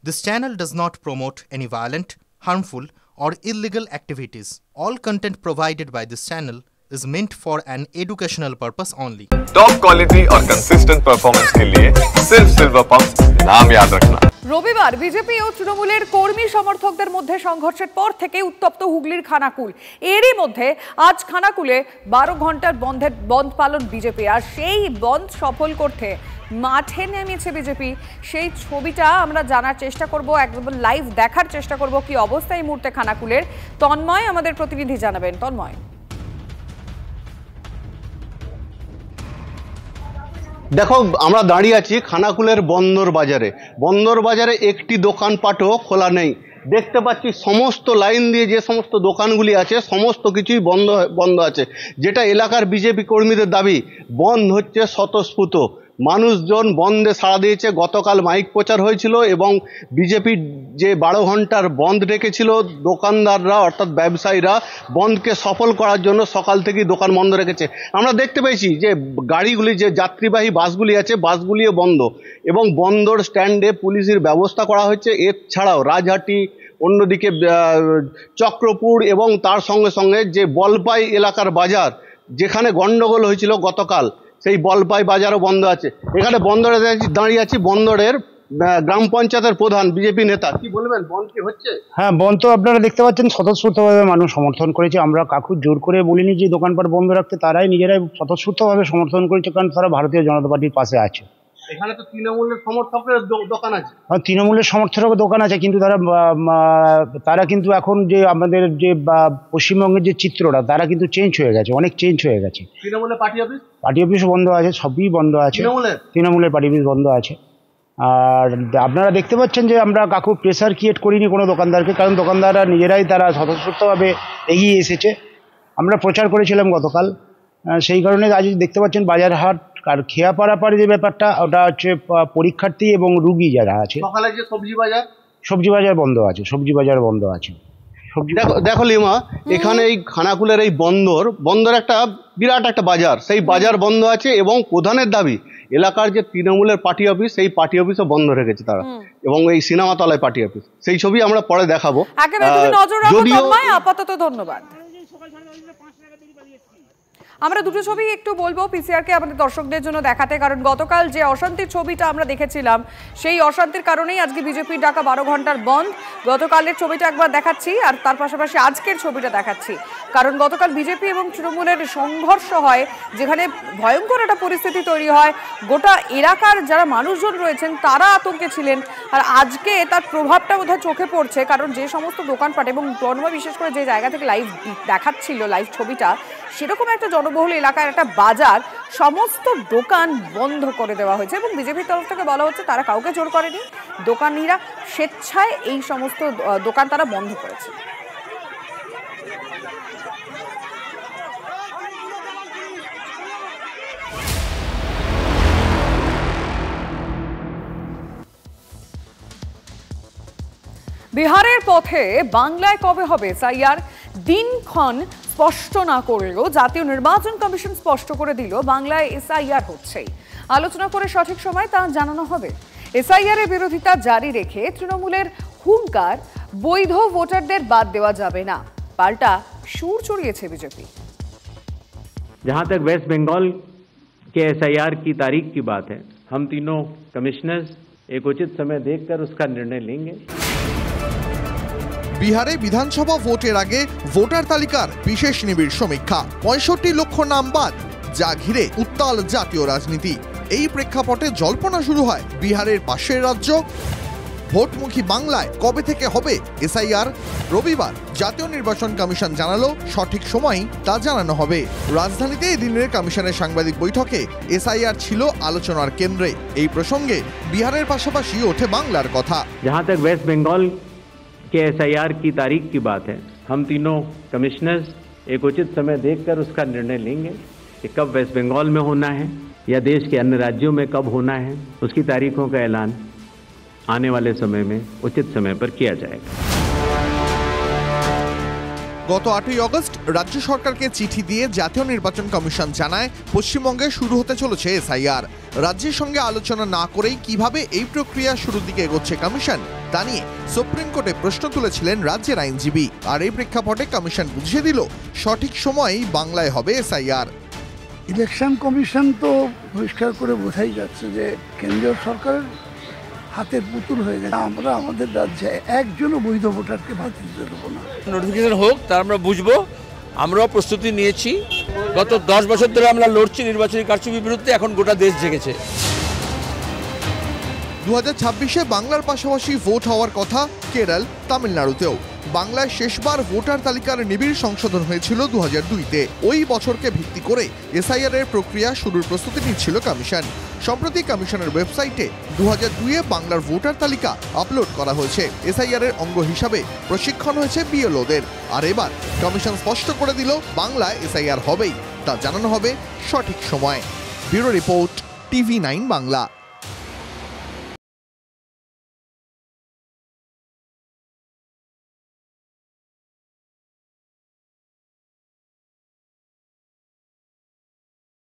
This channel does not promote any violent, harmful, or illegal activities. All content provided by this channel is meant for an educational purpose only. Top quality और consistent performance के लिए सिर्फ silver pump नाम याद रखना। রবিবার BJP ও তৃণমূলের কর্মী সমর্থকদের মধ্যে সংঘর্ষের পর থেকে উত্তপ্ত হুগলির খানাকুল। এরই মধ্যে আজ খানাকুলে 12 ঘন্টার বন্ধ পালন বিজেপি, আর সেই বন্ধ সফল করতে মাঠে নেমেছে বিজেপি। সেই ছবিটা আমরা জানার চেষ্টা করব, একদম লাইভ দেখার চেষ্টা করব কি অবস্থা এই মুহূর্তে খানাকুলের। তন্ময় আমাদের প্রতিনিধি জানাবেন। তন্ময়, দেখো আমরা দাঁড়িয়ে আছি খানাকুলের বন্দর বাজারে একটি দোকানপাটও খোলা নেই। দেখতে পাচ্ছি সমস্ত লাইন দিয়ে যে সমস্ত দোকানগুলি আছে সমস্ত কিছুই বন্ধ আছে। যেটা এলাকার বিজেপি কর্মীদের দাবি, বন্ধ হচ্ছে স্বতঃস্ফূর্ত। মানুষজন বন্ধে সাড়া দিয়েছে। গতকাল মাইক প্রচার হয়েছিল এবং বিজেপির যে 12 ঘন্টার বন্ধ ডেকেছিল, দোকানদাররা অর্থাৎ ব্যবসায়ীরা বন্ধকে সফল করার জন্য সকাল থেকেই দোকান বন্ধ রেখেছে। আমরা দেখতে পেয়েছি যে গাড়িগুলি, যে যাত্রীবাহী বাসগুলি আছে, বাসগুলিও বন্ধ এবং বন্দর স্ট্যান্ডে পুলিশের ব্যবস্থা করা হয়েছে। এছাড়াও রাজহাটি, অন্যদিকে চক্রপুর এবং তার সঙ্গে সঙ্গে যে বলপাই এলাকার বাজার, যেখানে গন্ডগোল হয়েছিল গতকাল, সেই বলপাই বাজারও বন্ধ আছে। এখানে বন্দরে দাঁড়িয়ে আছি, বন্দরের গ্রাম পঞ্চায়েতের প্রধান বিজেপি নেতা। কি বলবেন, বন্ধ কি হচ্ছে? হ্যাঁ, বন্ধ তো আপনারা দেখতে পাচ্ছেন স্বতঃস্ফূর্তভাবে মানুষ সমর্থন করেছে। আমরা কাকু জোর করে বলিনি যে দোকানপাট বন্ধ রাখতে, তারাই নিজেরাই স্বতঃস্ফূর্তভাবে সমর্থন করেছে, কারণ তারা ভারতীয় জনতা পার্টির পাশে আছে। এখানে তো তৃণমূলের সমর্থকের দোকান আছে। হ্যাঁ, তৃণমূলের সমর্থকের দোকান আছে, কিন্তু তারা কিন্তু এখন যে আমাদের যে পশ্চিমবঙ্গের যে চিত্রটা, তারা কিন্তু চেঞ্জ হয়ে গেছে, অনেক চেঞ্জ হয়ে গেছে। তৃণমূলের পার্টি অফিসও বন্ধ আছে, সবই বন্ধ আছে। তৃণমূলের পার্টি অফিস বন্ধ আছে। আর আপনারা দেখতে পাচ্ছেন যে আমরা কাকু প্রেসার ক্রিয়েট করিনি কোনো দোকানদারকে, কারণ দোকানদাররা নিজেরাই তারা স্বতঃস্ফূর্তভাবে এগিয়ে এসেছে। আমরা প্রচার করেছিলাম গতকাল, সেই কারণে আজ দেখতে পাচ্ছেন বাজার হাট আর খেয়া পারাপাড়ি যে ব্যাপারটা, ওটা হচ্ছে পরীক্ষার্থী এবং রুগী যারা আছে। সকালে যে সবজি বাজার বন্ধ আছে, দেখো লিমা, এখানে এই খানাকুলের এই বন্দর একটা বিরাট একটা বাজার, সেই বাজার বন্ধ আছে এবং প্রধানের দাবি এলাকার যে তৃণমূলের পার্টি অফিস, সেই পার্টি অফিসও বন্ধ রেখেছে তারা, এবং এই সিনেমাতলায় পার্টি অফিস। সেই ছবি আমরা পরে দেখাবো। যদিও আপাতত ধন্যবাদ। আমরা দুটো ছবি একটু বলবো পিসিআরকে আমাদের দর্শকদের জন্য দেখাতে, কারণ গতকাল যে অশান্তির ছবিটা আমরা দেখেছিলাম, সেই অশান্তির কারণেই আজকে বিজেপির ডাকা 12 ঘন্টার বন্ধ। গতকালের ছবিটা একবার দেখাচ্ছি, আর তার পাশাপাশি আজকের ছবিটা দেখাচ্ছি, কারণ গতকাল বিজেপি এবং তৃণমূলের সংঘর্ষ হয়, যেখানে ভয়ঙ্কর একটা পরিস্থিতি তৈরি হয়। গোটা এলাকার যারা মানুষজন রয়েছেন তারা আতঙ্কে ছিলেন, আর আজকে তার প্রভাবটা বোধহয় চোখে পড়ছে, কারণ যে সমস্ত দোকানপাট এবং তন্ময় বিশেষ করে যে জায়গা থেকে লাইভ দেখাচ্ছিল লাইভ ছবিটা, সেরকম একটা জনবহুল এলাকার একটা বাজার, সমস্ত দোকান বন্ধ করে দেওয়া হয়েছে এবং বিজেপির তরফ থেকে বলা হচ্ছে তারা কাউকে জোর করেনি, দোকানিরা স্বেচ্ছায় এই সমস্ত দোকান তারা বন্ধ করেছে। বিহারের পথে বাংলায় কবে হবে এসআইআর, দিনক্ষণ স্পষ্ট না করলেও জাতীয় নির্বাচন কমিশন স্পষ্ট করে দিল বাংলায় এসআইআর হচ্ছেই। আলোচনা করে সঠিক সময় তা জানানো হবে। এসআইআর এর বিরোধিতা জারি রেখে তৃণমূলের হুঙ্কার, বৈধ ভোটারদের বাদ দেওয়া যাবে না, পাল্টা সুর চড়িয়েছে বিজেপি। जहां तक वेस्ट बंगाल के एसआईआर की तारीख की बात है, हम तीनों कमिश्नर्स एक उचित समय देखकर उसका निर्णय लेंगे। বিহারে বিধানসভা ভোটের আগে ভোটার তালিকার বিশেষ নিবিড় সমীক্ষা, 65 লক্ষ নাম বাদ, যা ঘিরে উত্তাল জাতীয় রাজনীতি। এই প্রেক্ষাপটে জল্পনা শুরু হয় বিহারের পাশের রাজ্য ভোটমুখী বাংলায় কবে থেকে হবে এসআইআর। রবিবার জাতীয় নির্বাচন কমিশন জানালো সঠিক সময়ই তা জানানো হবে। রাজধানীতে এদিনের কমিশনের সাংবাদিক বৈঠকে এসআইআর ছিল আলোচনার কেন্দ্রে। এই প্রসঙ্গে বিহারের পাশাপাশি ওঠে বাংলার কথা। जहां तक वेस्ट बंगाल के एसआईआर की तारीख की बात है, हम तीनों कमिश्नर्स एक उचित समय देखकर उसका निर्णय लेंगे कि कब वेस्ट बंगाल में होना है या देश के अन्य राज्यों में कब होना है। उसकी तारीखों का ऐलान आने वाले समय में उचित समय पर किया जाएगा। গত 8ই আগস্ট রাজ্য সরকারকে চিঠি দিয়ে জাতীয় নির্বাচন কমিশন জানায় পশ্চিমবঙ্গে শুরু হতে চলেছে এসআইআর। রাজ্যের সঙ্গে আলোচনা না করেই কিভাবে এই প্রক্রিয়া শুরুর দিকে এগোচ্ছে কমিশন, তা নিয়ে সুপ্রিম কোর্টে প্রশ্ন তুলেছিলেন রাজ্যের আইনজীবী। আর এই প্রেক্ষাপটে কমিশন বুঝিয়ে দিল সঠিক সময়েই বাংলায় হবে এসআইআর। ইলেকশন কমিশন তো পরিষ্কার করে বোঝাই যাচ্ছে যে কেন্দ্রীয় সরকারের হাতের পুতুল হয়ে গেছে। আমরা আমাদের রাজ্যে একজনও বৈধ ভোটারকে বাদ দিতে দেবো না। নোটিফিকেশন হোক, তা আমরা বুঝবো। আমরাও প্রস্তুতি নিয়েছি। গত 10 বছর ধরে আমরা লড়ছি নির্বাচনী কারচুপির বিরুদ্ধে, এখন গোটা দেশ জেগেছে। 2026-এ বাংলার পাশাপাশি ভোট হওয়ার কথা কেরল, তামিলনাড়ুতেও। বাংলায় শেষবার ভোটার তালিকার নিবিড় সংশোধন হয়েছিল 2002-তে। ওই বছরকে ভিত্তি করে এসআইআর এর প্রক্রিয়া শুরুর প্রস্তুতি নিচ্ছিল কমিশন। সম্প্রতি কমিশনের ওয়েবসাইটে 2002-এ বাংলার ভোটার তালিকা আপলোড করা হয়েছে। এসআইআর এর অঙ্গ হিসাবে প্রশিক্ষণ হয়েছে বিএলওদের। আর এবার কমিশন স্পষ্ট করে দিল বাংলায় এসআইআর হবেই, তা জানানো হবে সঠিক সময়। Bureau report, TV9 Bangla.